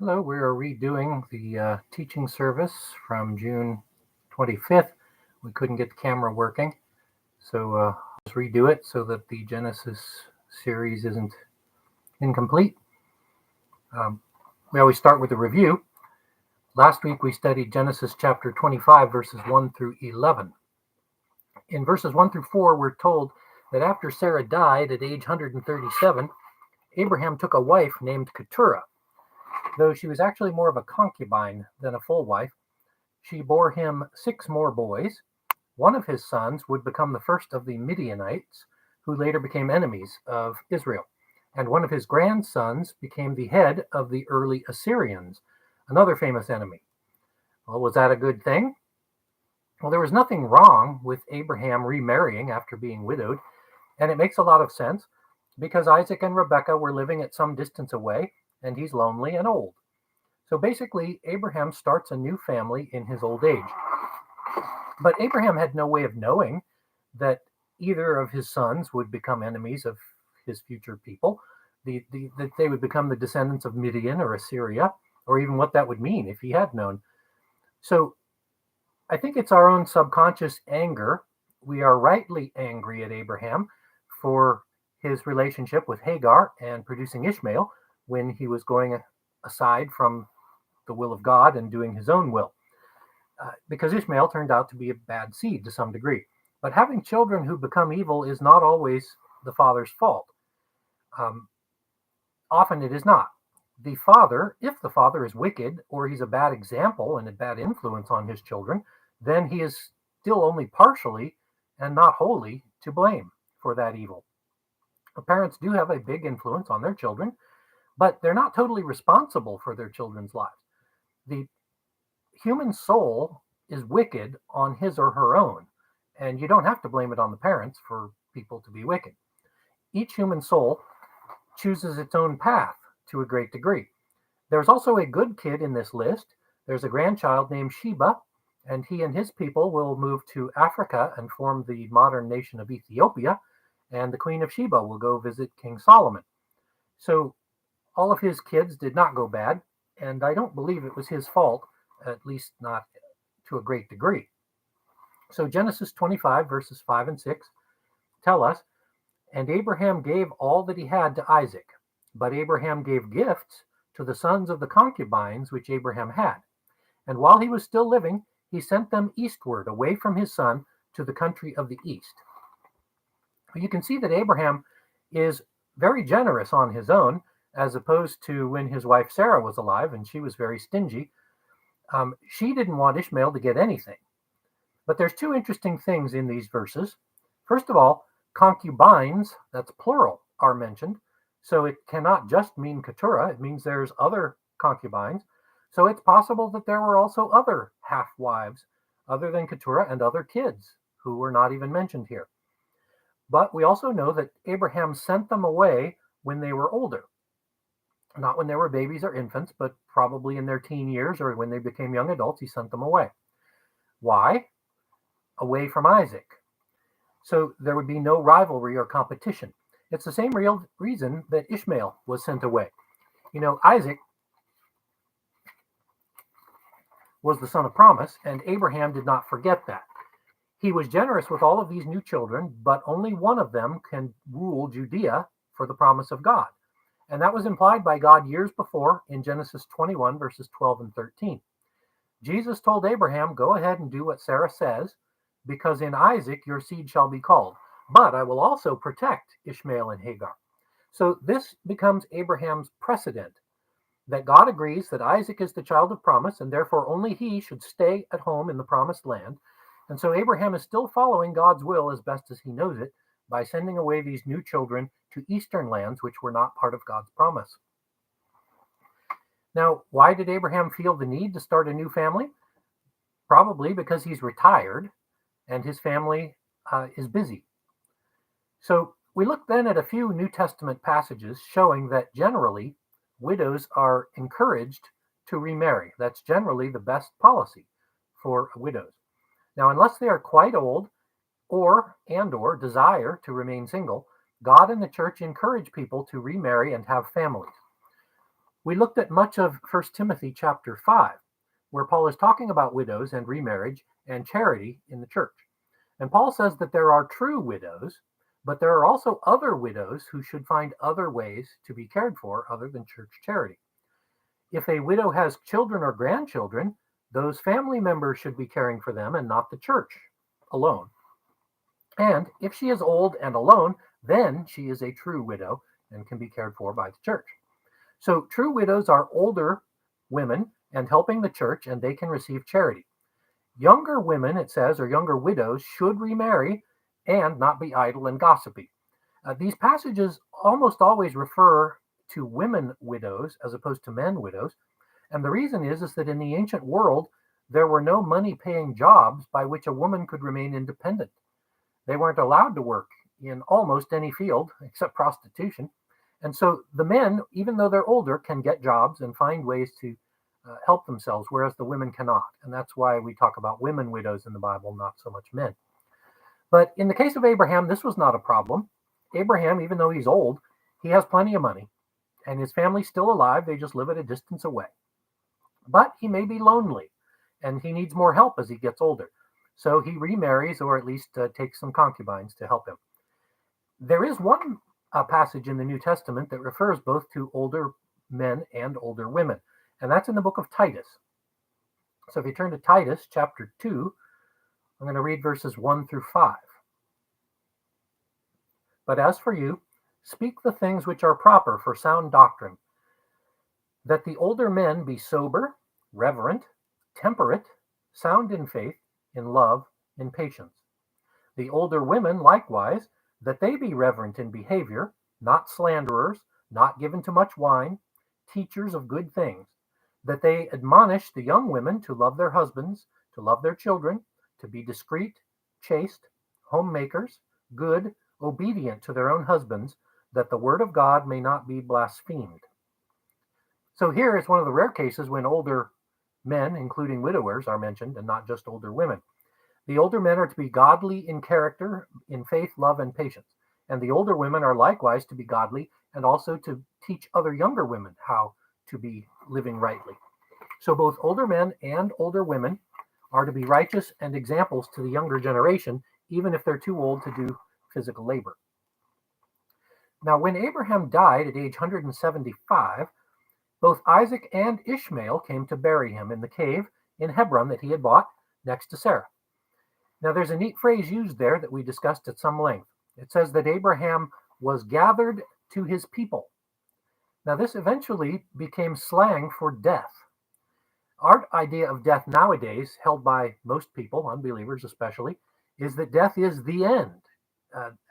Hello, we are redoing the teaching service from June 25th. We couldn't get the camera working, so I'll just redo it so that the Genesis series isn't incomplete. Um, we always start with a review. Last week we studied Genesis chapter 25, verses 1 through 11. In verses 1 through 4, we're told that after Sarah died at age 137, Abraham took a wife named Keturah. Though she was actually more of a concubine than a full wife, she bore him 6 more boys. One of his sons would become the first of the Midianites, who later became enemies of Israel. And one of his grandsons became the head of the early Assyrians, another famous enemy. Well, was that a good thing? Well, there was nothing wrong with Abraham remarrying after being widowed, and it makes a lot of sense because Isaac and Rebekah were living at some distance away, and he's lonely and old. So basically, Abraham starts a new family in his old age. But Abraham had no way of knowing that either of his sons would become enemies of his future people, that they would become the descendants of Midian or Assyria, or even what that would mean if he had known. So I think it's our own subconscious anger. We are rightly angry at Abraham for his relationship with Hagar and producing Ishmael when he was going aside from the will of God and doing his own will. Because Ishmael turned out to be a bad seed to some degree. But having children who become evil is not always the father's fault. Um, Often it is not. The father, if the father is wicked or he's a bad example and a bad influence on his children, then he is still only partially and not wholly to blame for that evil. Parents do have a big influence on their children, but they're not totally responsible for their children's lives. The human soul is wicked on his or her own, and you don't have to blame it on the parents for people to be wicked. Each human soul chooses its own path to a great degree. There's also a good kid in this list. There's a grandchild named Sheba, and he and his people will move to Africa and form the modern nation of Ethiopia, and the Queen of Sheba will go visit King Solomon. So all of his kids did not go bad, and I don't believe it was his fault, at least not to a great degree. So Genesis 25, verses 5 and 6 tell us, and Abraham gave all that he had to Isaac, but Abraham gave gifts to the sons of the concubines which Abraham had. And while he was still living, he sent them eastward, away from his son, to the country of the east. You can see that Abraham is very generous on his own, as opposed to when his wife Sarah was alive, and she was very stingy. She didn't want Ishmael to get anything. But there's 2 interesting things in these verses. First of all, concubines, that's plural, are mentioned. So it cannot just mean Keturah, it means there's other concubines. So it's possible that there were also other half-wives other than Keturah and other kids who were not even mentioned here. But we also know that Abraham sent them away when they were older. Not when they were babies or infants, but probably in their teen years or when they became young adults, he sent them away. Why? Away from Isaac. So there would be no rivalry or competition. It's the same real reason that Ishmael was sent away. You know, Isaac was the son of promise, and Abraham did not forget that. He was generous with all of these new children, but only one of them can rule Judea for the promise of God. And that was implied by God years before in Genesis 21, verses 12 and 13. Jesus told Abraham, go ahead and do what Sarah says, because in Isaac your seed shall be called. But I will also protect Ishmael and Hagar. So this becomes Abraham's precedent, that God agrees that Isaac is the child of promise, and therefore only he should stay at home in the promised land. And so Abraham is still following God's will as best as he knows it by sending away these new children to eastern lands, which were not part of God's promise. Now, why did Abraham feel the need to start a new family? Probably because he's retired and his family is busy. So we look then at a few New Testament passages showing that generally widows are encouraged to remarry. That's generally the best policy for widows. Now, unless they are quite old or desire to remain single, God and the church encourage people to remarry and have families. We looked at much of 1 Timothy chapter 5, where Paul is talking about widows and remarriage and charity in the church. And Paul says that there are true widows, but there are also other widows who should find other ways to be cared for other than church charity. If a widow has children or grandchildren, those family members should be caring for them and not the church alone. And if she is old and alone, then she is a true widow and can be cared for by the church. So true widows are older women and helping the church, and they can receive charity. Younger women, it says, or younger widows should remarry and not be idle and gossipy. These passages almost always refer to women widows as opposed to men widows. And the reason is that in the ancient world, there were no money-paying jobs by which a woman could remain independent. They weren't allowed to work in almost any field except prostitution. And so the men, even though they're older, can get jobs and find ways to help themselves, whereas the women cannot. And that's why we talk about women widows in the Bible, not so much men. But in the case of Abraham, this was not a problem. Abraham, even though he's old, he has plenty of money, and his family's still alive. They just live at a distance away. But he may be lonely, and he needs more help as he gets older. So he remarries, or at least takes some concubines to help him. There is one passage in the New Testament that refers both to older men and older women, and that's in the book of Titus. So if you turn to Titus chapter 2, I'm going to read verses 1 through 5. But as for you, speak the things which are proper for sound doctrine, that the older men be sober, reverent, temperate, sound in faith, in love, in patience. The older women likewise, that they be reverent in behavior, not slanderers, not given to much wine, teachers of good things, that they admonish the young women to love their husbands, to love their children, to be discreet, chaste, homemakers, good, obedient to their own husbands, that the word of God may not be blasphemed. So here is one of the rare cases when older men, including widowers, are mentioned, and not just older women. The older men are to be godly in character, in faith, love, and patience. And the older women are likewise to be godly and also to teach other younger women how to be living rightly. So both older men and older women are to be righteous and examples to the younger generation, even if they're too old to do physical labor. Now, when Abraham died at age 175, both Isaac and Ishmael came to bury him in the cave in Hebron that he had bought next to Sarah. Now, there's a neat phrase used there that we discussed at some length. It says that Abraham was gathered to his people. Now, this eventually became slang for death. Our idea of death nowadays, held by most people, unbelievers especially, is that death is the end,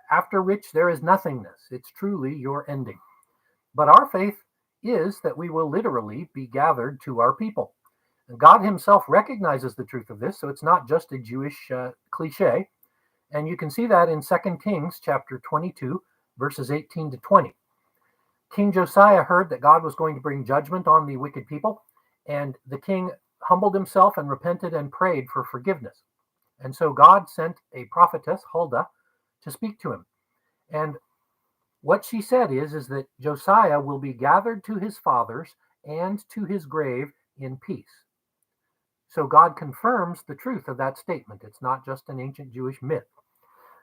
after which there is nothingness. It's truly your ending. But our faith is that we will literally be gathered to our people. And God himself recognizes the truth of this, so it's not just a Jewish cliche. And you can see that in 2 Kings chapter 22, verses 18 to 20. King Josiah heard that God was going to bring judgment on the wicked people, and the king humbled himself and repented and prayed for forgiveness. And so God sent a prophetess, Huldah, to speak to him. And what she said is that Josiah will be gathered to his fathers and to his grave in peace. So God confirms the truth of that statement. It's not just an ancient Jewish myth.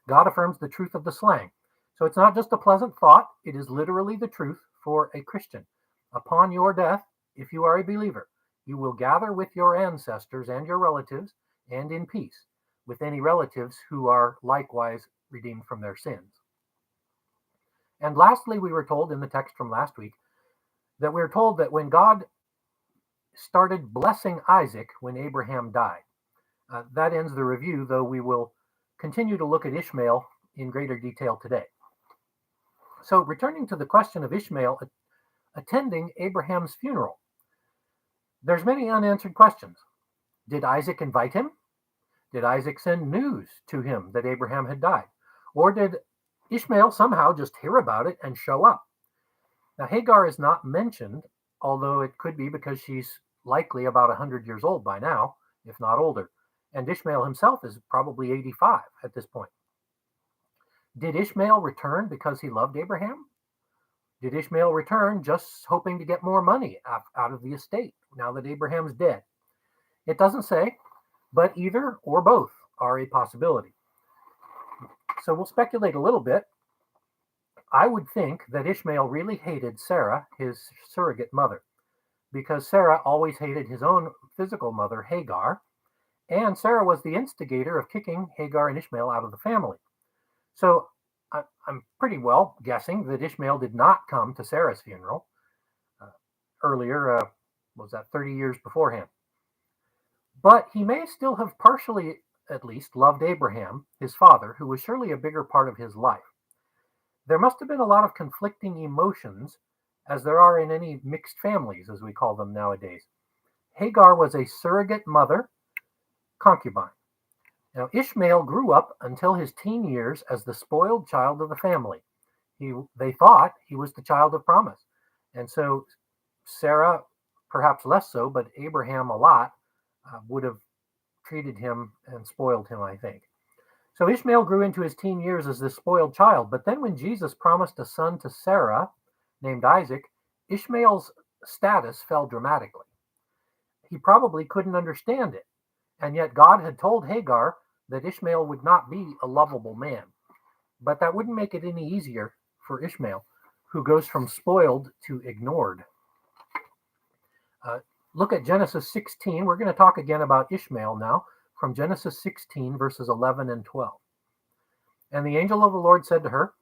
God affirms the truth of the slang. So it's not just a pleasant thought. It is literally the truth for a Christian. Upon your death, if you are a believer, you will gather with your ancestors and your relatives and in peace with any relatives who are likewise redeemed from their sins. And lastly, we were told in the text from last week that we're told that when God started blessing Isaac when Abraham died. That ends the review, though we will continue to look at Ishmael in greater detail today. So returning to the question of Ishmael attending Abraham's funeral, there's many unanswered questions. Did Isaac invite him? Did Isaac send news to him that Abraham had died? Or did Ishmael somehow just hear about it and show up? Now, Hagar is not mentioned, although it could be because she's likely about 100 years old by now, if not older. And Ishmael himself is probably 85 at this point. Did Ishmael return because he loved Abraham? Did Ishmael return just hoping to get more money out of the estate now that Abraham's dead? It doesn't say, but either or both are a possibility. So we'll speculate a little bit. I would think that Ishmael really hated Sarah, his surrogate mother, because Sarah always hated his own physical mother, Hagar, and Sarah was the instigator of kicking Hagar and Ishmael out of the family. So I'm pretty well guessing that Ishmael did not come to Sarah's funeral earlier, was that 30 years beforehand. But he may still have partially, at least, loved Abraham, his father, who was surely a bigger part of his life. There must have been a lot of conflicting emotions, as there are in any mixed families, as we call them nowadays. Hagar was a surrogate mother, concubine. Now, Ishmael grew up until his teen years as the spoiled child of the family. They thought he was the child of promise. And so Sarah, perhaps less so, but Abraham a lot, would have treated him and spoiled him, I think. So Ishmael grew into his teen years as this spoiled child. But then when Jesus promised a son to Sarah named Isaac, Ishmael's status fell dramatically. He probably couldn't understand it. And yet God had told Hagar that Ishmael would not be a lovable man. But that wouldn't make it any easier for Ishmael, who goes from spoiled to ignored. Look at Genesis 16. We're going to talk again about Ishmael now, from Genesis 16, verses 11 and 12. And the angel of the Lord said to her,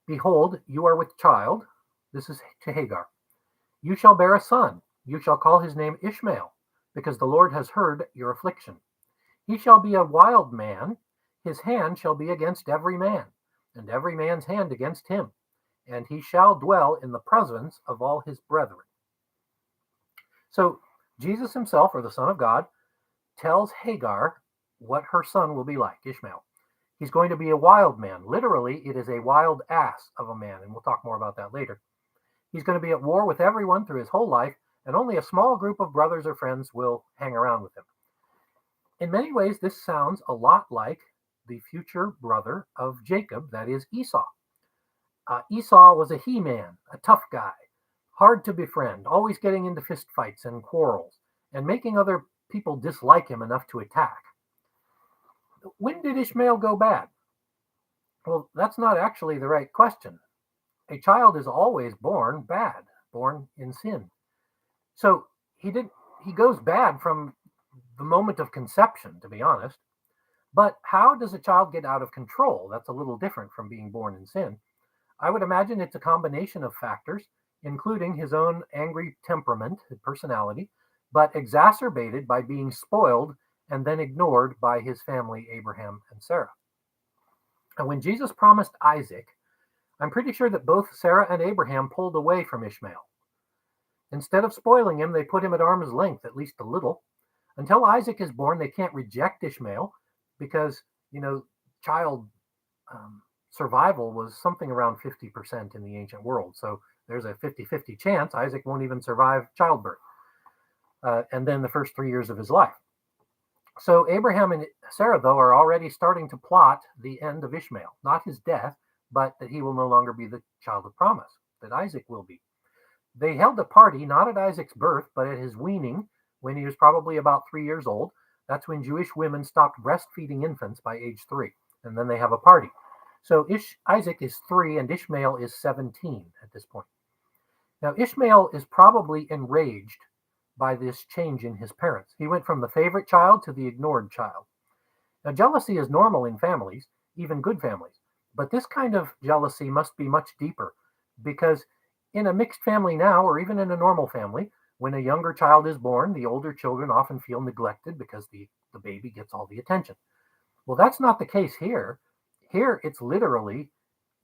"Behold, you are with child." This is to Hagar. "You shall bear a son. You shall call his name Ishmael, because the Lord has heard your affliction. He shall be a wild man. His hand shall be against every man, and every man's hand against him. And he shall dwell in the presence of all his brethren." So Jesus himself, or the Son of God, tells Hagar what her son will be like, Ishmael. He's going to be a wild man. Literally, it is a wild ass of a man, and we'll talk more about that later. He's going to be at war with everyone through his whole life, and only a small group of brothers or friends will hang around with him. In many ways, this sounds a lot like the future brother of Jacob, that is Esau. Esau was a he-man, a tough guy, hard to befriend, always getting into fistfights and quarrels, and making other people dislike him enough to attack. When did Ishmael go bad? Well, that's not actually the right question. A child is always born bad, born in sin. So he goes bad from the moment of conception, to be honest. But how does a child get out of control? That's a little different from being born in sin. I would imagine it's a combination of factors, including his own angry temperament and personality, but exacerbated by being spoiled and then ignored by his family, Abraham and Sarah. And when Jesus promised Isaac, I'm pretty sure that both Sarah and Abraham pulled away from Ishmael. Instead of spoiling him, they put him at arm's length, at least a little. Until Isaac is born, they can't reject Ishmael because, child survival was something around 50% in the ancient world. So there's a 50-50 chance Isaac won't even survive childbirth. And then the first 3 years of his life. So Abraham and Sarah, though, are already starting to plot the end of Ishmael, not his death, but that he will no longer be the child of promise, that Isaac will be. They held a party, not at Isaac's birth, but at his weaning, when he was probably about 3 years old. That's when Jewish women stopped breastfeeding infants by age 3, and then they have a party. So Isaac is 3 and Ishmael is 17 at this point. Now, Ishmael is probably enraged by this change in his parents. He went from the favorite child to the ignored child. Now, jealousy is normal in families, even good families, but this kind of jealousy must be much deeper, because in a mixed family now, or even in a normal family, when a younger child is born, the older children often feel neglected because the baby gets all the attention. Well, that's not the case here. Here, it's literally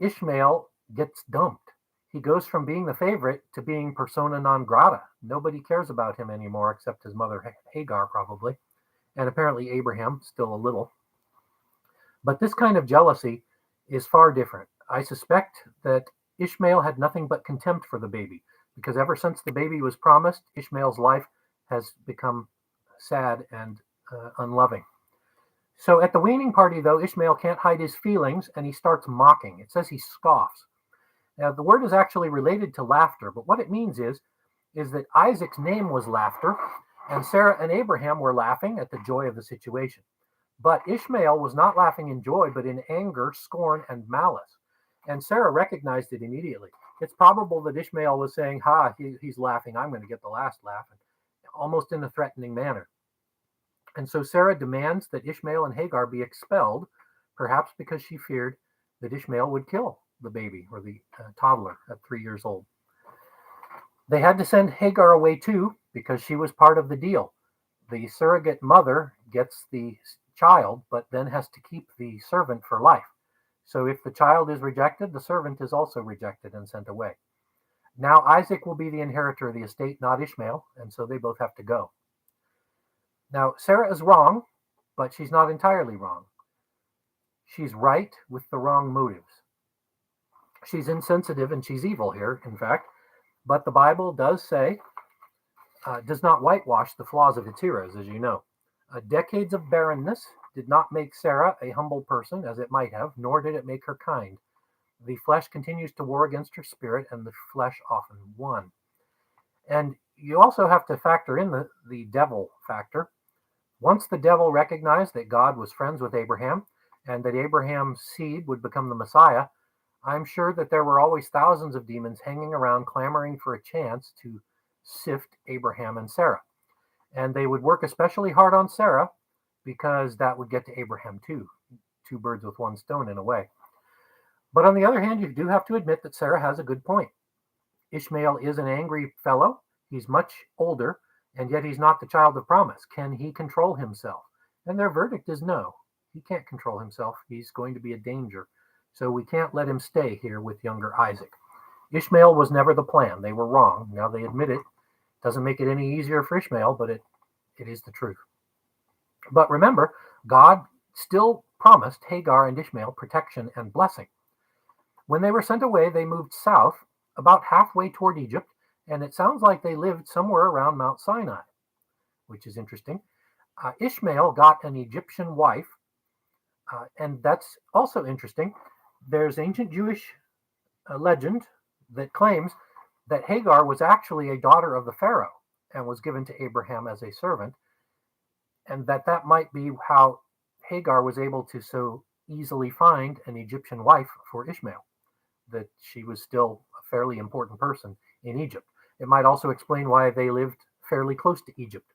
Ishmael gets dumped. He goes from being the favorite to being persona non grata. Nobody cares about him anymore except his mother Hagar, probably, and apparently Abraham, still a little. But this kind of jealousy is far different. I suspect that Ishmael had nothing but contempt for the baby, because ever since the baby was promised, Ishmael's life has become sad and unloving. So at the weaning party, though, Ishmael can't hide his feelings, and he starts mocking. It says he scoffs. Now, the word is actually related to laughter, but what it means is that Isaac's name was laughter, and Sarah and Abraham were laughing at the joy of the situation. But Ishmael was not laughing in joy, but in anger, scorn, and malice. And Sarah recognized it immediately. It's probable that Ishmael was saying, he's laughing, I'm going to get the last laugh, almost in a threatening manner. And so Sarah demands that Ishmael and Hagar be expelled, perhaps because she feared that Ishmael would kill the baby or the toddler at 3 years old. They had to send Hagar away too, because she was part of the deal. The surrogate mother gets the child, but then has to keep the servant for life. So if the child is rejected, the servant is also rejected and sent away. Now Isaac will be the inheritor of the estate, not Ishmael, and so they both have to go. Now Sarah is wrong, but she's not entirely wrong. She's right with the wrong motives. She's insensitive and she's evil here, in fact, but the Bible does say, does not whitewash the flaws of its heroes, as you know. Decades of barrenness did not make Sarah a humble person, as it might have, nor did it make her kind. The flesh continues to war against her spirit, and the flesh often won. And you also have to factor in the devil factor. Once the devil recognized that God was friends with Abraham, and that Abraham's seed would become the Messiah, I'm sure that there were always thousands of demons hanging around clamoring for a chance to sift Abraham and Sarah. And they would work especially hard on Sarah because that would get to Abraham too. Two birds with one stone in a way. But on the other hand, you do have to admit that Sarah has a good point. Ishmael is an angry fellow. He's much older, and yet he's not the child of promise. Can he control himself? And their verdict is no. He can't control himself. He's going to be a danger. So we can't let him stay here with younger Isaac. Ishmael was never the plan. They were wrong. Now they admit it. Doesn't make it any easier for Ishmael, but it is the truth. But remember, God still promised Hagar and Ishmael protection and blessing. When they were sent away, they moved south, about halfway toward Egypt, and it sounds like they lived somewhere around Mount Sinai, which is interesting. Ishmael got an Egyptian wife, and that's also interesting. There's ancient Jewish legend that claims that Hagar was actually a daughter of the Pharaoh and was given to Abraham as a servant, and that might be how Hagar was able to so easily find an Egyptian wife for Ishmael, that she was still a fairly important person in Egypt. It might also explain why they lived fairly close to Egypt.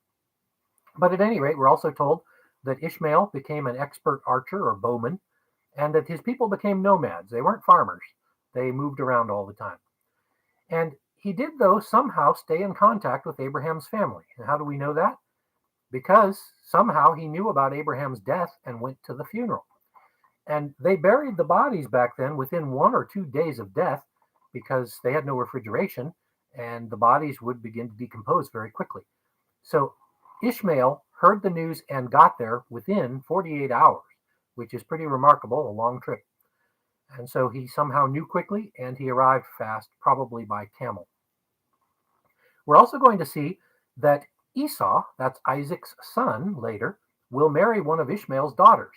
But at any rate, we're also told that Ishmael became an expert archer or bowman, and that his people became nomads. They weren't farmers. They moved around all the time. And he did, though, somehow stay in contact with Abraham's family. And how do we know that? Because somehow he knew about Abraham's death and went to the funeral. And they buried the bodies back then within 1 or 2 days of death because they had no refrigeration, and the bodies would begin to decompose very quickly. So Ishmael heard the news and got there within 48 hours, which is pretty remarkable, a long trip. And so he somehow knew quickly, and he arrived fast, probably by camel. We're also going to see that Esau, that's Isaac's son later, will marry one of Ishmael's daughters.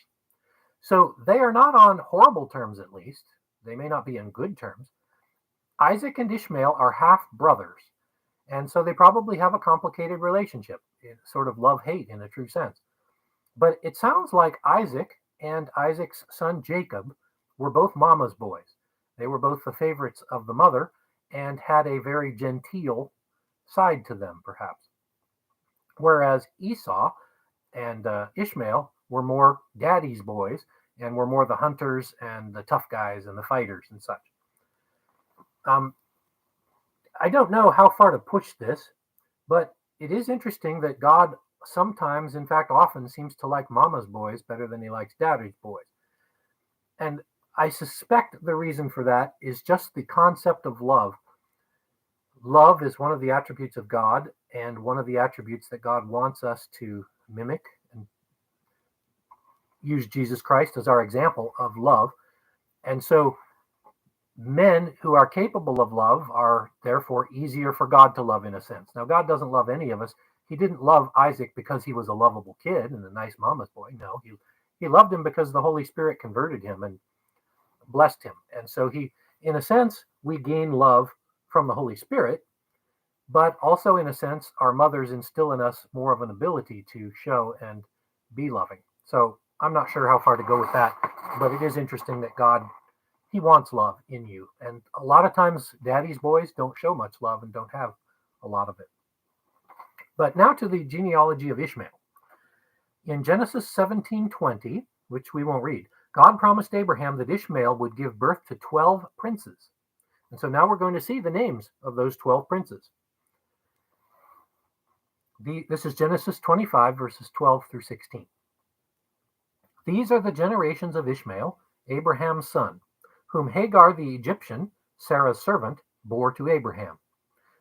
So they are not on horrible terms, at least. They may not be on good terms. Isaac and Ishmael are half brothers, and so they probably have a complicated relationship, sort of love-hate in a true sense. But it sounds like Isaac and Isaac's son Jacob were both mama's boys. They were both the favorites of the mother and had a very genteel side to them, perhaps. Whereas Esau and Ishmael were more daddy's boys and were more the hunters and the tough guys and the fighters and such. I don't know how far to push this, but it is interesting that God sometimes, in fact often, seems to like mama's boys better than he likes daddy's boys. And I suspect the reason for that is just the concept of love. Love is one of the attributes of God, and one of the attributes that God wants us to mimic and use Jesus Christ as our example of love. And so men who are capable of love are therefore easier for God to love, in a sense. Now, God doesn't love any of us. He didn't love Isaac because he was a lovable kid and a nice mama's boy. No, he loved him because the Holy Spirit converted him and blessed him. And so he, in a sense, we gain love from the Holy Spirit, but also, in a sense, our mothers instill in us more of an ability to show and be loving. So I'm not sure how far to go with that, but it is interesting that God, he wants love in you. And a lot of times, daddy's boys don't show much love and don't have a lot of it. But now to the genealogy of Ishmael. In Genesis 17:20, which we won't read, God promised Abraham that Ishmael would give birth to 12 princes. And so now we're going to see the names of those 12 princes. This is Genesis 25, verses 12 through 16. These are the generations of Ishmael, Abraham's son, whom Hagar the Egyptian, Sarah's servant, bore to Abraham.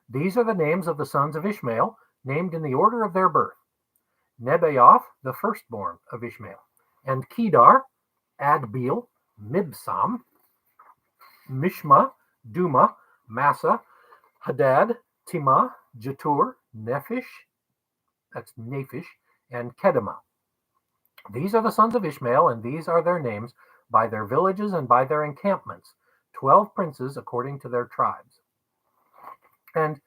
These are the names of the sons of Ishmael, named in the order of their birth. Nebaioth, the firstborn of Ishmael, and Kedar, Adbeel, Mibsam, Mishma, Duma, Massa, Hadad, Timah, Jetur, Nephish, that's Naphish, and Kedemah. These are the sons of Ishmael, and these are their names by their villages and by their encampments, 12 princes according to their tribes. And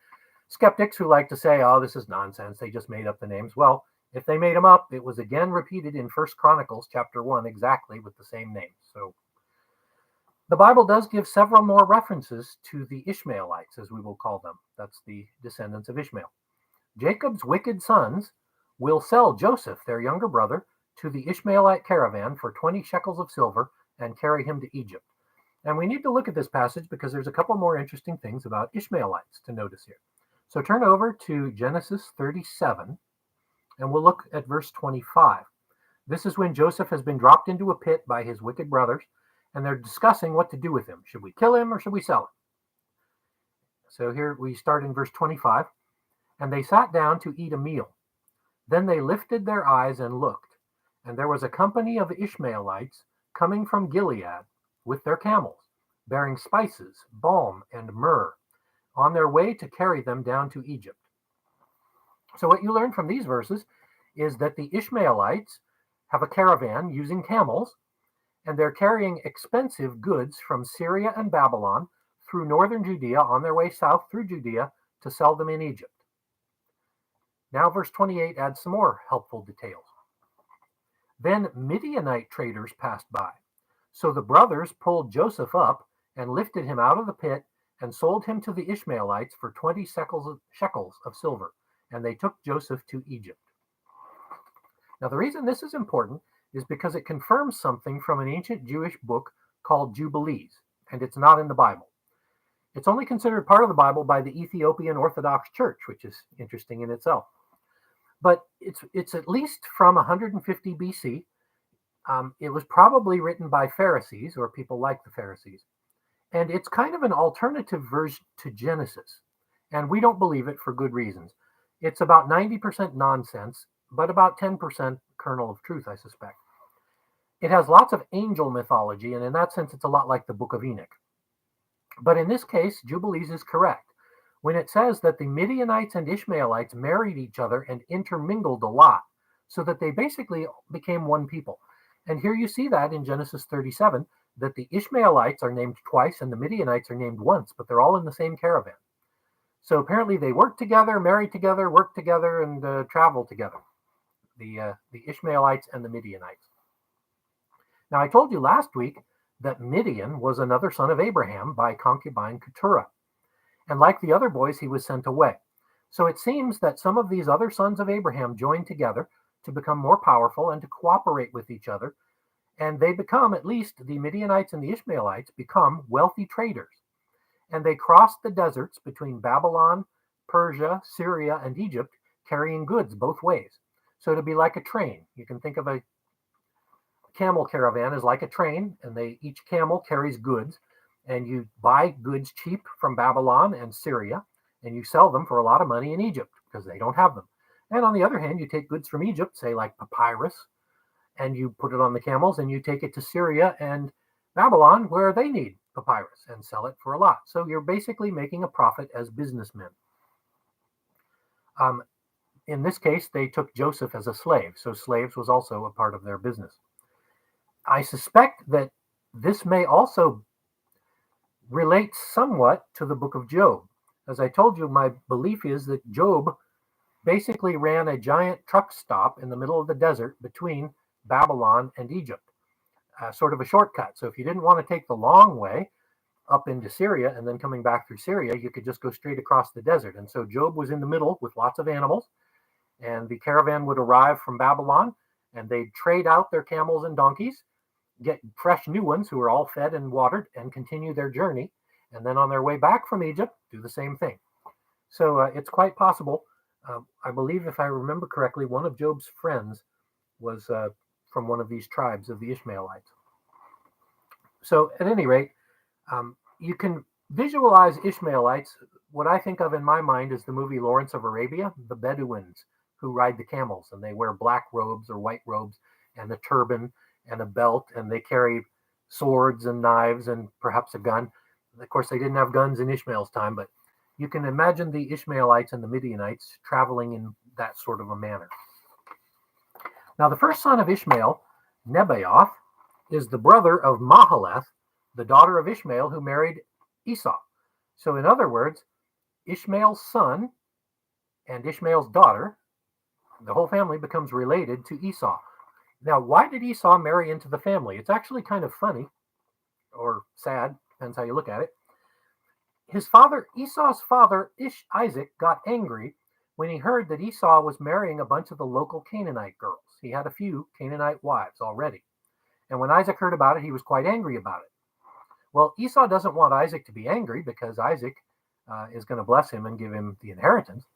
skeptics who like to say, oh, this is nonsense, they just made up the names. Well, if they made them up, it was again repeated in 1 Chronicles chapter 1 exactly with the same names. So the Bible does give several more references to the Ishmaelites, as we will call them. That's the descendants of Ishmael. Jacob's wicked sons will sell Joseph, their younger brother, to the Ishmaelite caravan for 20 shekels of silver and carry him to Egypt. And we need to look at this passage because there's a couple more interesting things about Ishmaelites to notice here. So turn over to Genesis 37, and we'll look at verse 25. This is when Joseph has been dropped into a pit by his wicked brothers, and they're discussing what to do with him. Should we kill him or should we sell him? So here we start in verse 25. And they sat down to eat a meal. Then they lifted their eyes and looked, and there was a company of Ishmaelites coming from Gilead with their camels, bearing spices, balm, and myrrh, on their way to carry them down to Egypt. So what you learn from these verses is that the Ishmaelites have a caravan using camels, and they're carrying expensive goods from Syria and Babylon through northern Judea on their way south through Judea to sell them in Egypt. Now verse 28 adds some more helpful details. Then Midianite traders passed by. So the brothers pulled Joseph up and lifted him out of the pit and sold him to the Ishmaelites for 20 shekels of silver. And they took Joseph to Egypt. Now the reason this is important is because it confirms something from an ancient Jewish book called Jubilees, and it's not in the Bible. It's only considered part of the Bible by the Ethiopian Orthodox Church, which is interesting in itself. But it's at least from 150 BC. It was probably written by Pharisees or people like the Pharisees. And it's kind of an alternative version to Genesis. And we don't believe it for good reasons. It's about 90% nonsense, but about 10% kernel of truth, I suspect. It has lots of angel mythology, and in that sense, it's a lot like the Book of Enoch. But in this case, Jubilees is correct when it says that the Midianites and Ishmaelites married each other and intermingled a lot, so that they basically became one people. And here you see that in Genesis 37, that the Ishmaelites are named twice and the Midianites are named once, but they're all in the same caravan. So apparently they worked together, married together, worked together, and traveled together, the Ishmaelites and the Midianites. Now, I told you last week that Midian was another son of Abraham by concubine Keturah. And like the other boys, he was sent away. So it seems that some of these other sons of Abraham joined together to become more powerful and to cooperate with each other. And they become, at least the Midianites and the Ishmaelites, become wealthy traders. And they crossed the deserts between Babylon, Persia, Syria, and Egypt, carrying goods both ways. So to be like a train, you can think of a camel caravan as like a train, and each camel carries goods. And you buy goods cheap from Babylon and Syria, and you sell them for a lot of money in Egypt because they don't have them. And on the other hand, you take goods from Egypt, say like papyrus, and you put it on the camels, and you take it to Syria and Babylon where they need papyrus and sell it for a lot. So you're basically making a profit as businessmen. In this case, they took Joseph as a slave, so slaves was also a part of their business. I suspect that this may also relates somewhat to the book of Job. As I told you, my belief is that Job basically ran a giant truck stop in the middle of the desert between Babylon and Egypt, sort of a shortcut. So if you didn't want to take the long way up into Syria and then coming back through Syria, you could just go straight across the desert. And so Job was in the middle with lots of animals, and the caravan would arrive from Babylon, and they'd trade out their camels and donkeys, get fresh new ones who were all fed and watered, and continue their journey. And then on their way back from Egypt, do the same thing. So it's quite possible. I believe, if I remember correctly, one of Job's friends was from one of these tribes of the Ishmaelites. So at any rate, you can visualize Ishmaelites. What I think of in my mind is the movie Lawrence of Arabia, the Bedouins who ride the camels, and they wear black robes or white robes and a turban and a belt, and they carry swords and knives and perhaps a gun. Of course, they didn't have guns in Ishmael's time, but you can imagine the Ishmaelites and the Midianites traveling in that sort of a manner. Now, the first son of Ishmael, Nebaioth, is the brother of Mahalath, the daughter of Ishmael, who married Esau. So in other words, Ishmael's son and Ishmael's daughter, the whole family becomes related to Esau. Now, why did Esau marry into the family? It's actually kind of funny, or sad, depends how you look at it. His father, Esau's father, Isaac, got angry when he heard that Esau was marrying a bunch of the local Canaanite girls. He had a few Canaanite wives already. And when Isaac heard about it, he was quite angry about it. Well, Esau doesn't want Isaac to be angry because Isaac is going to bless him and give him the inheritance.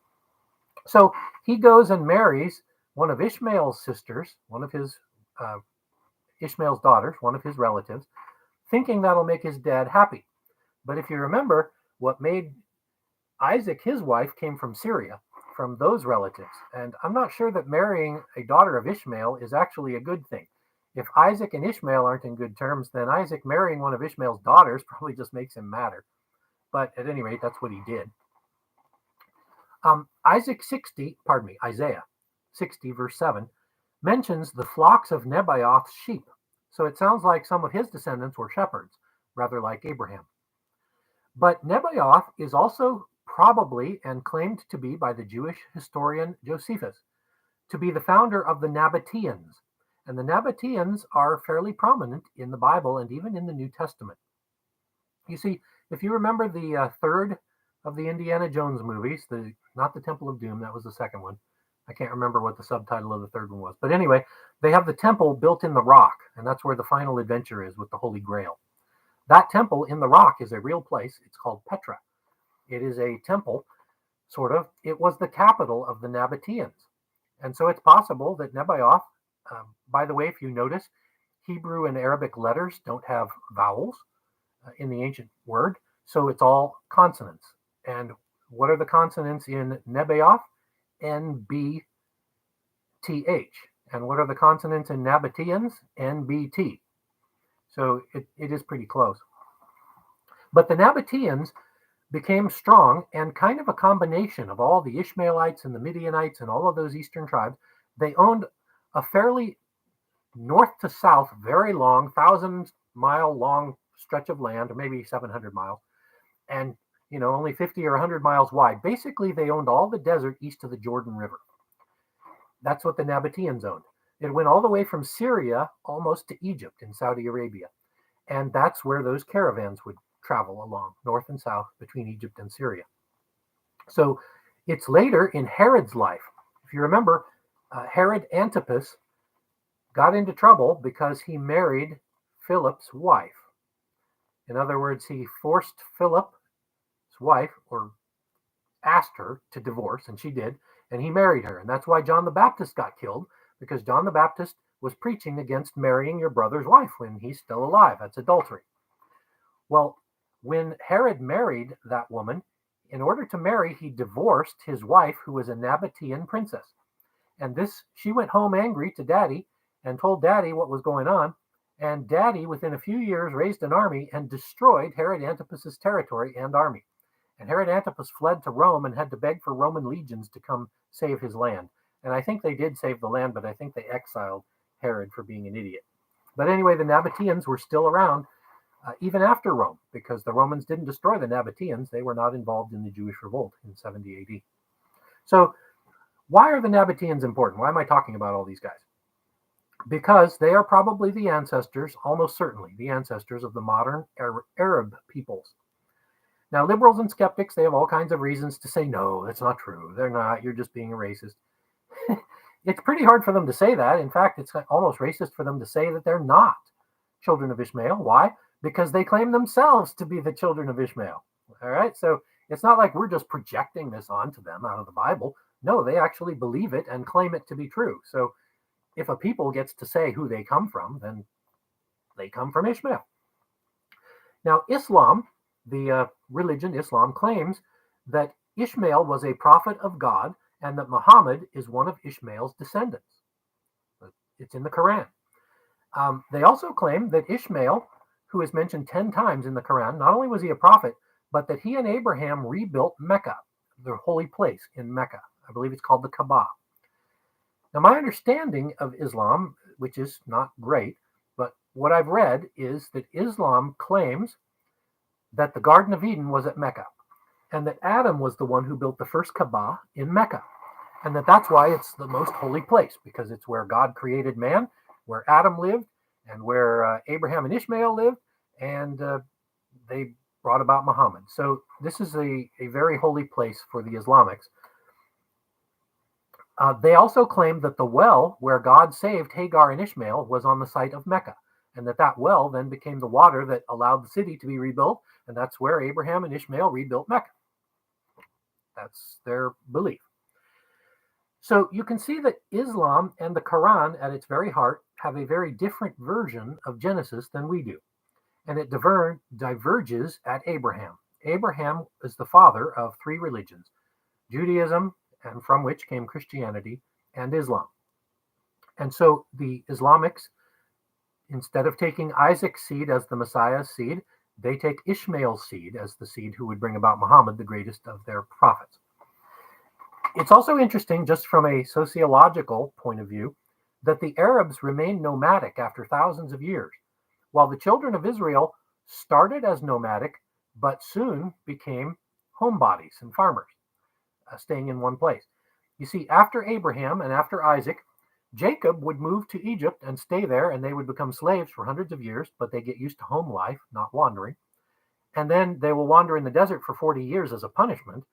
So he goes and marries one of Ishmael's sisters, one of his Ishmael's daughters, one of his relatives, thinking that'll make his dad happy. But if you remember, what made Isaac his wife came from Syria, from those relatives. And I'm not sure that marrying a daughter of Ishmael is actually a good thing. If Isaac and Ishmael aren't in good terms, then Isaac marrying one of Ishmael's daughters probably just makes him madder. But at any rate, that's what he did. Isaiah 60, verse 7, mentions the flocks of Nebaioth's sheep. So it sounds like some of his descendants were shepherds, rather like Abraham. But Nebaioth is also probably, and claimed to be by the Jewish historian Josephus, to be the founder of the Nabateans. And the Nabateans are fairly prominent in the Bible and even in the New Testament. You see, if you remember the third of the Indiana Jones movies, not the Temple of Doom, that was the second one. I can't remember what the subtitle of the third one was. But anyway, they have the temple built in the rock, and that's where the final adventure is with the Holy Grail. That temple in the rock is a real place. It's called Petra. It is a temple, sort of. It was the capital of the Nabateans. And so it's possible that Nebaioth, by the way, if you notice, Hebrew and Arabic letters don't have vowels in the ancient word, so it's all consonants. And what are the consonants in Nebaioth? N-B-T-H. And what are the consonants in Nabateans? N-B-T. So it is pretty close. But the Nabateans became strong, and kind of a combination of all the Ishmaelites and the Midianites and all of those eastern tribes. They owned a fairly north to south, very long, 1,000-mile long stretch of land, or maybe 700 miles, and only 50 or 100 miles wide. Basically, they owned all the desert east of the Jordan River. That's what the Nabateans owned. It went all the way from Syria almost to Egypt in Saudi Arabia. And that's where those caravans would travel along, north and south, between Egypt and Syria. So it's later in Herod's life. If you remember, Herod Antipas got into trouble because he married Philip's wife. In other words, he forced Philip's wife, or asked her to divorce, and she did, and he married her. And that's why John the Baptist got killed, because John the Baptist was preaching against marrying your brother's wife when he's still alive. That's adultery. Well, when Herod married that woman, in order to marry, he divorced his wife, who was a Nabatean princess. And she went home angry to Daddy and told Daddy what was going on. And Daddy, within a few years, raised an army and destroyed Herod Antipas's territory and army. And Herod Antipas fled to Rome and had to beg for Roman legions to come save his land. And I think they did save the land, but I think they exiled Herod for being an idiot. But anyway, the Nabateans were still around even after Rome, because the Romans didn't destroy the Nabateans. They were not involved in the Jewish revolt in 70 AD. So why are the Nabateans important? Why am I talking about all these guys? Because they are probably the ancestors, almost certainly the ancestors of the modern Arab peoples. Now, liberals and skeptics, they have all kinds of reasons to say, no, that's not true. They're not. You're just being a racist. It's pretty hard for them to say that. In fact, it's almost racist for them to say that they're not children of Ishmael. Why? Because they claim themselves to be the children of Ishmael. All right. So it's not like we're just projecting this onto them out of the Bible. No, they actually believe it and claim it to be true. So if a people gets to say who they come from, then they come from Ishmael. Now, Islam, the religion Islam, claims that Ishmael was a prophet of God and that Muhammad is one of Ishmael's descendants. It's in the Quran. They also claim that Ishmael, who is mentioned 10 times in the Quran, not only was he a prophet, but that he and Abraham rebuilt Mecca, the holy place in Mecca. I believe it's called the Kaaba. Now, my understanding of Islam, which is not great, but what I've read is that Islam claims that the Garden of Eden was at Mecca, and that Adam was the one who built the first Kaaba in Mecca, and that's why it's the most holy place, because it's where God created man, where Adam lived, and where Abraham and Ishmael lived, and they brought about Muhammad. So this is a very holy place for the Islamics. They also claim that the well where God saved Hagar and Ishmael was on the site of Mecca, and that well then became the water that allowed the city to be rebuilt, and that's where Abraham and Ishmael rebuilt Mecca. That's their belief. So you can see that Islam and the Quran at its very heart have a very different version of Genesis than we do, and it diverges at Abraham. Abraham is the father of three religions: Judaism, and from which came Christianity, and Islam. And so the Islamics, instead of taking Isaac's seed as the Messiah's seed, they take Ishmael's seed as the seed who would bring about Muhammad, the greatest of their prophets. It's also interesting, just from a sociological point of view, that the Arabs remained nomadic after thousands of years, while the children of Israel started as nomadic, but soon became homebodies and farmers, staying in one place. You see, after Abraham and after Isaac, Jacob would move to Egypt and stay there, and they would become slaves for hundreds of years, but they get used to home life, not wandering. And then they will wander in the desert for 40 years as a punishment,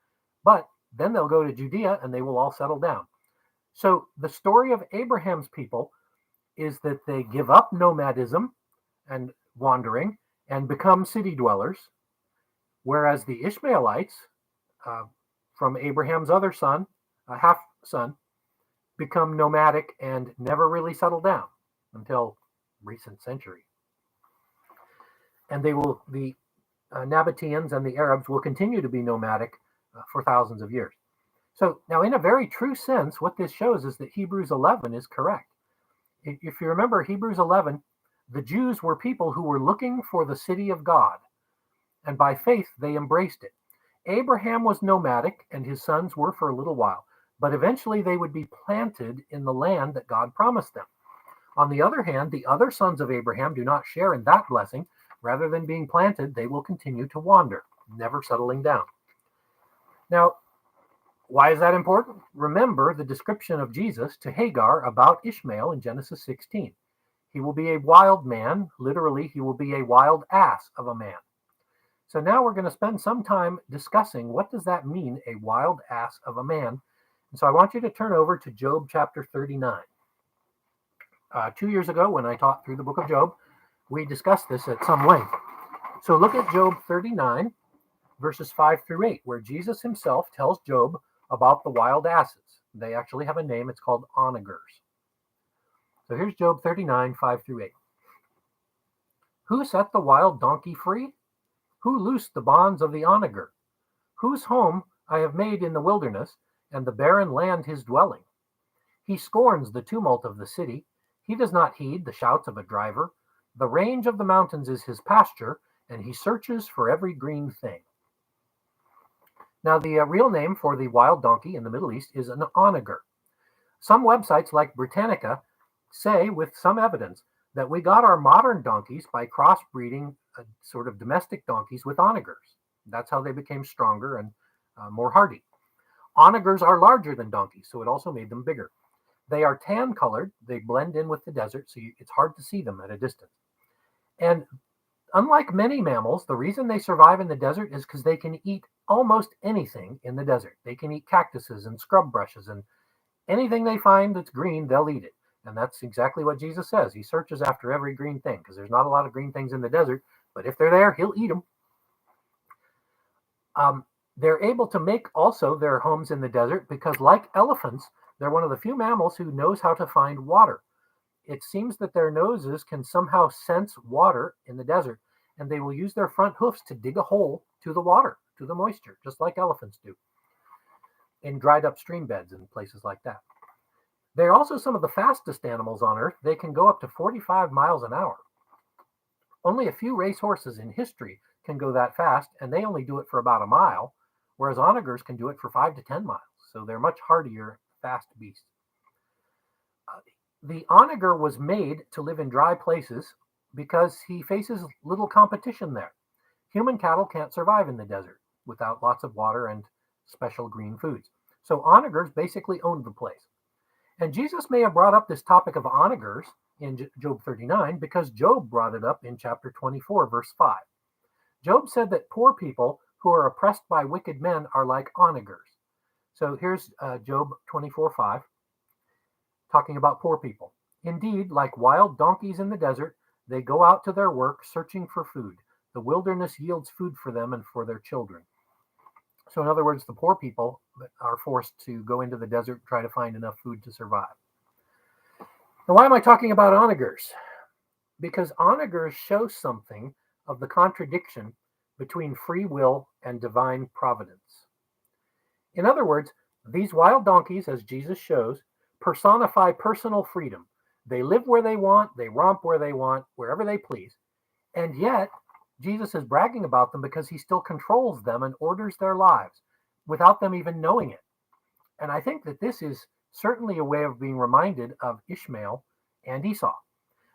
but then they'll go to Judea and they will all settle down. So the story of Abraham's people is that they give up nomadism and wandering and become city dwellers, whereas the Ishmaelites, from Abraham's other son, half son, become nomadic and never really settle down until recent century. And the Nabateans and the Arabs will continue to be nomadic for thousands of years. So now, in a very true sense, what this shows is that Hebrews 11 is correct. If you remember Hebrews 11, the Jews were people who were looking for the city of God, and by faith they embraced it. Abraham was nomadic, and his sons were for a little while, but eventually they would be planted in the land that God promised them. On the other hand, the other sons of Abraham do not share in that blessing. Rather than being planted, they will continue to wander, never settling down. Now, why is that important? Remember the description of Jesus to Hagar about Ishmael in Genesis 16. He will be a wild man. Literally, he will be a wild ass of a man. So now we're going to spend some time discussing what does that mean, a wild ass of a man. And so I want you to turn over to Job chapter 39. 2 years ago, when I taught through the book of Job, we discussed this at some length. So look at Job 39, verses 5 through 8, where Jesus himself tells Job about the wild asses. They actually have a name. It's called onagers. So here's Job 39, 5 through 8. Who set the wild donkey free? Who loosed the bonds of the onager? Whose home I have made in the wilderness, and the barren land his dwelling. He scorns the tumult of the city. He does not heed the shouts of a driver. The range of the mountains is his pasture, and he searches for every green thing. Now, the real name for the wild donkey in the Middle East is an onager. Some websites like Britannica say, with some evidence, that we got our modern donkeys by crossbreeding sort of domestic donkeys with onagers. That's how they became stronger and more hardy. Onagers are larger than donkeys, so it also made them bigger. They are tan colored. They blend in with the desert, so it's hard to see them at a distance. And unlike many mammals, the reason they survive in the desert is because they can eat almost anything in the desert. They can eat cactuses and scrub brushes, and anything they find that's green, they'll eat it. And that's exactly what Jesus says. He searches after every green thing because there's not a lot of green things in the desert, but if they're there, he'll eat them. They're able to make also their homes in the desert because, like elephants, they're one of the few mammals who knows how to find water. It seems that their noses can somehow sense water in the desert, and they will use their front hoofs to dig a hole to the water, to the moisture, just like elephants do in dried up stream beds and places like that. They're also some of the fastest animals on Earth. They can go up to 45 miles an hour. Only a few racehorses in history can go that fast, and they only do it for about a mile, whereas onagers can do it for 5 to 10 miles. So they're much hardier, fast beasts. The onager was made to live in dry places because he faces little competition there. Human cattle can't survive in the desert without lots of water and special green foods. So onagers basically owned the place. And Jesus may have brought up this topic of onagers in Job 39 because Job brought it up in chapter 24, verse 5. Job said that poor people who are oppressed by wicked men are like onagers. So here's Job 24:5, talking about poor people. Indeed, like wild donkeys in the desert, they go out to their work searching for food. The wilderness yields food for them and for their children. So in other words, the poor people are forced to go into the desert, try to find enough food to survive. Now, why am I talking about onagers? Because onagers show something of the contradiction between free will and divine providence. In other words, these wild donkeys, as Jesus shows, personify personal freedom. They live where they want, they romp where they want, wherever they please. And yet, Jesus is bragging about them because he still controls them and orders their lives without them even knowing it. And I think that this is certainly a way of being reminded of Ishmael and Esau.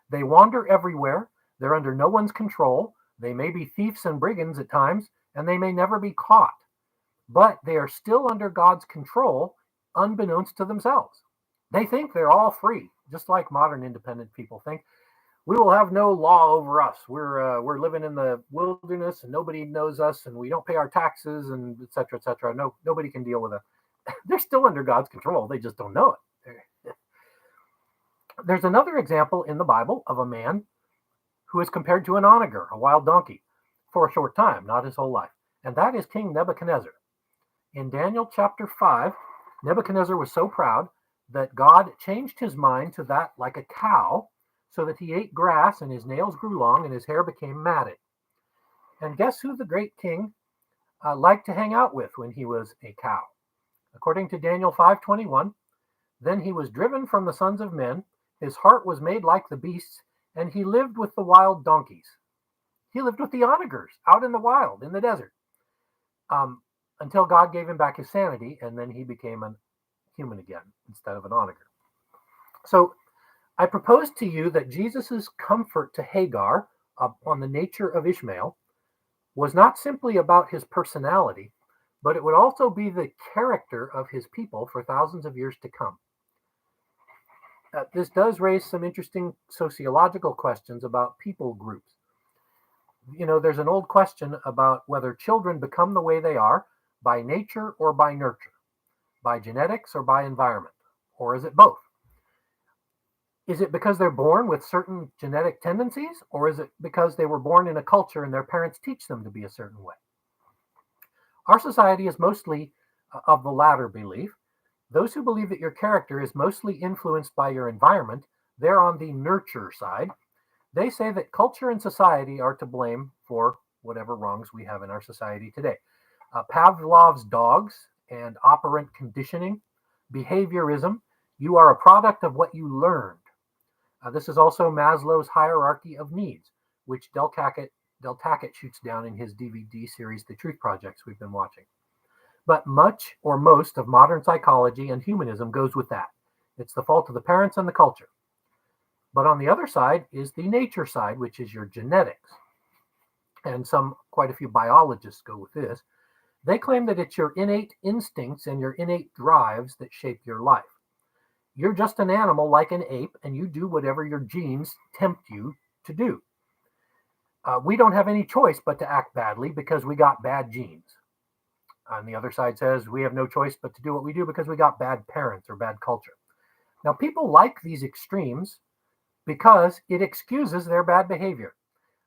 They wander everywhere. They're under no one's control. They may be thieves and brigands at times, and they may never be caught. But they are still under God's control, unbeknownst to themselves. They think they're all free, just like modern independent people think. We will have no law over us. We're living in the wilderness, and nobody knows us, and we don't pay our taxes, and et cetera, et cetera. No, nobody can deal with it. They're still under God's control. They just don't know it. There's another example in the Bible of a man who is compared to an onager, a wild donkey, for a short time, not his whole life. And that is King Nebuchadnezzar. In Daniel chapter 5, Nebuchadnezzar was so proud that God changed his mind to that like a cow, so that he ate grass and his nails grew long and his hair became matted. And guess who the great king liked to hang out with when he was a cow? According to Daniel 5:21, then he was driven from the sons of men, his heart was made like the beasts, and he lived with the wild donkeys. He lived with the onagers out in the wild, in the desert, until God gave him back his sanity, and then he became a human again instead of an onager. So I propose to you that Jesus's comfort to Hagar on the nature of Ishmael was not simply about his personality, but it would also be the character of his people for thousands of years to come. This does raise some interesting sociological questions about people groups. You know, there's an old question about whether children become the way they are by nature or by nurture, by genetics or by environment, or is it both? Is it because they're born with certain genetic tendencies, or is it because they were born in a culture and their parents teach them to be a certain way? Our society is mostly of the latter belief. Those who believe that your character is mostly influenced by your environment, they're on the nurture side. They say that culture and society are to blame for whatever wrongs we have in our society today. Pavlov's dogs and operant conditioning, behaviorism, you are a product of what you learned. This is also Maslow's hierarchy of needs, which Del Tackett shoots down in his DVD series, The Truth Projects, we've been watching. But much or most of modern psychology and humanism goes with that. It's the fault of the parents and the culture. But on the other side is the nature side, which is your genetics. And quite a few biologists go with this. They claim that it's your innate instincts and your innate drives that shape your life. You're just an animal like an ape, and you do whatever your genes tempt you to do. We don't have any choice but to act badly because we got bad genes. On the other side says we have no choice but to do what we do because we got bad parents or bad culture. Now, people like these extremes because it excuses their bad behavior.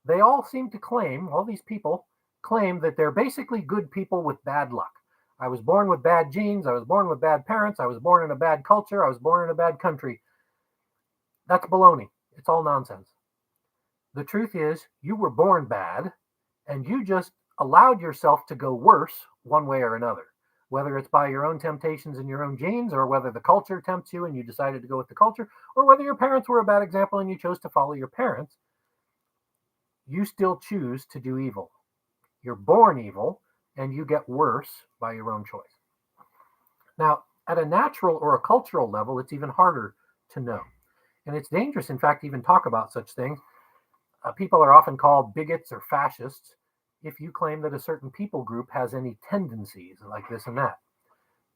They all seem to claim, all these people claim that they're basically good people with bad luck. I was born with bad genes. I was born with bad parents. I was born in a bad culture. I was born in a bad country. That's baloney. It's all nonsense. The truth is, you were born bad, and you just allowed yourself to go worse one way or another, whether it's by your own temptations and your own genes, or whether the culture tempts you and you decided to go with the culture, or whether your parents were a bad example and you chose to follow your parents. You still choose to do evil. You're born evil, and you get worse by your own choice. Now, at a natural or a cultural level, it's even harder to know. And it's dangerous, in fact, to even talk about such things. People are often called bigots or fascists if you claim that a certain people group has any tendencies like this and that.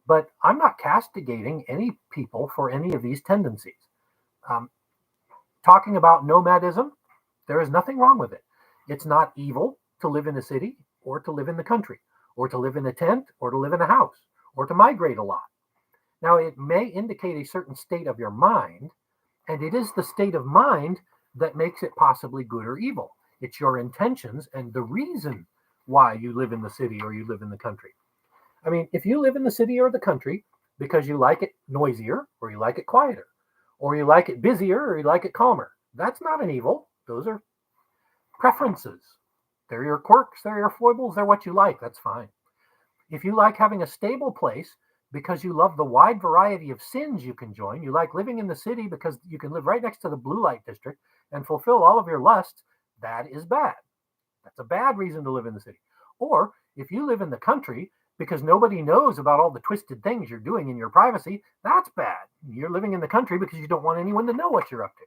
But I'm not castigating any people for any of these tendencies. Talking about nomadism, there is nothing wrong with it. It's not evil to live in a city or to live in the country or to live in a tent or to live in a house or to migrate a lot. Now, it may indicate a certain state of your mind, and it is the state of mind that makes it possibly good or evil. It's your intentions and the reason why you live in the city or you live in the country. I mean, if you live in the city or the country because you like it noisier or you like it quieter or you like it busier or you like it calmer, that's not an evil. Those are preferences. They're your quirks, they're your foibles, they're what you like. That's fine. If you like having a stable place because you love the wide variety of sins you can join, you like living in the city because you can live right next to the blue light district and fulfill all of your lusts, that is bad. That's a bad reason to live in the city. Or if you live in the country because nobody knows about all the twisted things you're doing in your privacy, that's bad. You're living in the country because you don't want anyone to know what you're up to.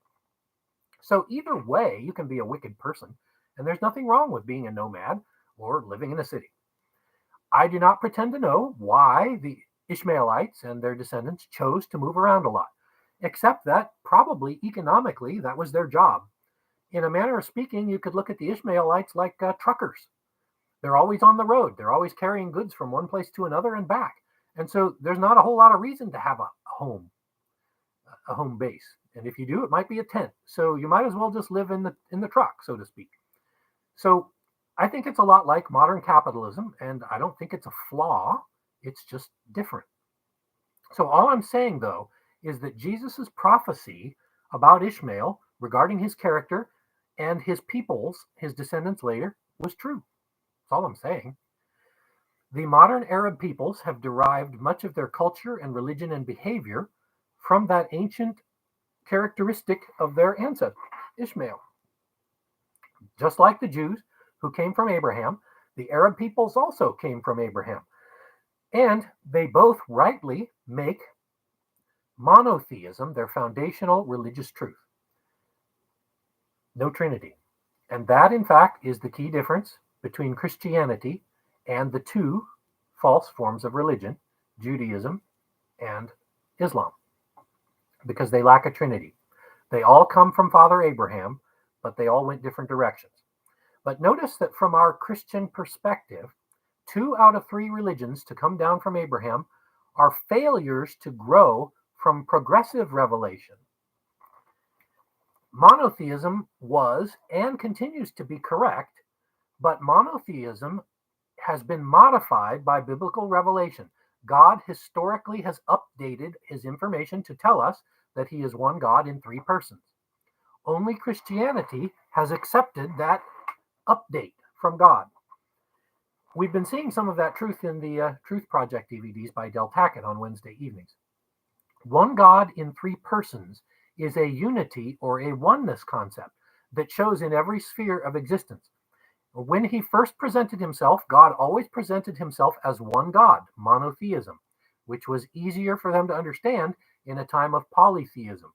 So either way, you can be a wicked person, and there's nothing wrong with being a nomad or living in a city. I do not pretend to know why the Ishmaelites and their descendants chose to move around a lot, except that probably economically that was their job. In a manner of speaking, you could look at the Ishmaelites like truckers. They're always on the road. They're always carrying goods from one place to another and back. And so there's not a whole lot of reason to have a home base. And if you do, it might be a tent. So you might as well just live in the truck, so to speak. So I think it's a lot like modern capitalism, and I don't think it's a flaw. It's just different. So all I'm saying, though, is that Jesus's prophecy about Ishmael regarding his character and his peoples, his descendants later, was true. That's all I'm saying. The modern Arab peoples have derived much of their culture and religion and behavior from that ancient characteristic of their ancestor, Ishmael. Just like the Jews who came from Abraham, the Arab peoples also came from Abraham. And they both rightly make monotheism their foundational religious truth. No Trinity. And that, in fact, is the key difference between Christianity and the two false forms of religion, Judaism and Islam, because they lack a Trinity. They all come from Father Abraham, but they all went different directions. But notice that from our Christian perspective, 2 out of 3 religions to come down from Abraham are failures to grow from progressive revelation. Monotheism was and continues to be correct, but monotheism has been modified by biblical revelation. God historically has updated his information to tell us that he is one God in 3 persons. Only Christianity has accepted that update from God. We've been seeing some of that truth in the Truth Project DVDs by Del Tackett on Wednesday evenings. One God in 3 persons is a unity or a oneness concept that shows in every sphere of existence. When he first presented himself, God always presented himself as one God, monotheism, which was easier for them to understand in a time of polytheism.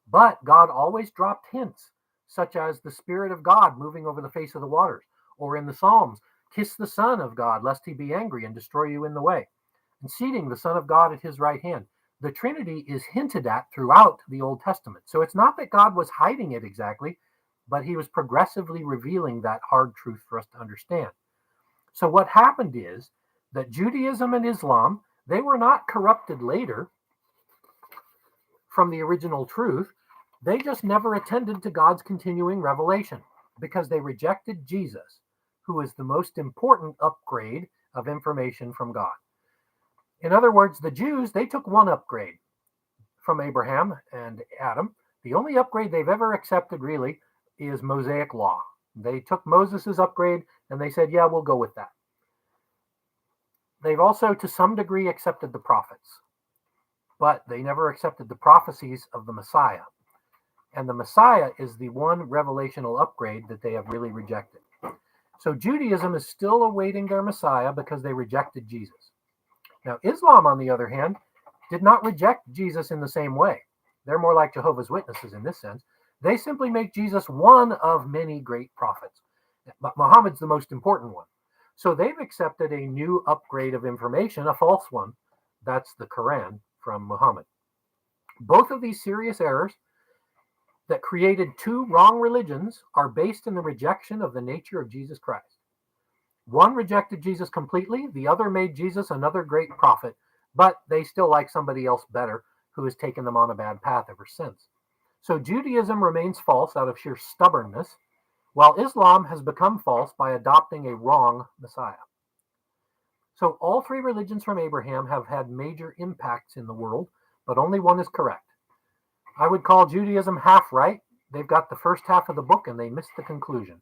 But God always dropped hints, such as the Spirit of God moving over the face of the waters, or in the Psalms, kiss the Son of God, lest he be angry and destroy you in the way, and seating the Son of God at his right hand. The Trinity is hinted at throughout the Old Testament. So it's not that God was hiding it exactly, but he was progressively revealing that hard truth for us to understand. So what happened is that Judaism and Islam, they were not corrupted later from the original truth. They just never attended to God's continuing revelation because they rejected Jesus, who is the most important upgrade of information from God. In other words, the Jews, they took one upgrade from Abraham and Adam. The only upgrade they've ever accepted really is Mosaic law. They took Moses's upgrade and they said, yeah, we'll go with that. They've also, to some degree, accepted the prophets, but they never accepted the prophecies of the Messiah. And the Messiah is the one revelational upgrade that they have really rejected. So Judaism is still awaiting their Messiah because they rejected Jesus. Now, Islam, on the other hand, did not reject Jesus in the same way. They're more like Jehovah's Witnesses in this sense. They simply make Jesus one of many great prophets. But Muhammad's the most important one. So they've accepted a new upgrade of information, a false one. That's the Quran from Muhammad. Both of these serious errors that created two wrong religions are based in the rejection of the nature of Jesus Christ. One rejected Jesus completely, the other made Jesus another great prophet, but they still like somebody else better who has taken them on a bad path ever since. So Judaism remains false out of sheer stubbornness, while Islam has become false by adopting a wrong Messiah. So all three religions from Abraham have had major impacts in the world, but only one is correct. I would call Judaism half right. They've got the first half of the book and they missed the conclusion.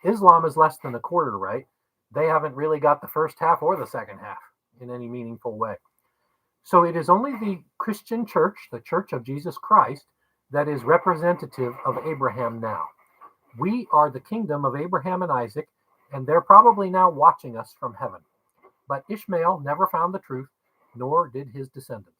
Islam is less than a quarter right. They haven't really got the first half or the second half in any meaningful way. So it is only the Christian church, the Church of Jesus Christ, that is representative of Abraham now. We are the kingdom of Abraham and Isaac, and they're probably now watching us from heaven. But Ishmael never found the truth, nor did his descendants.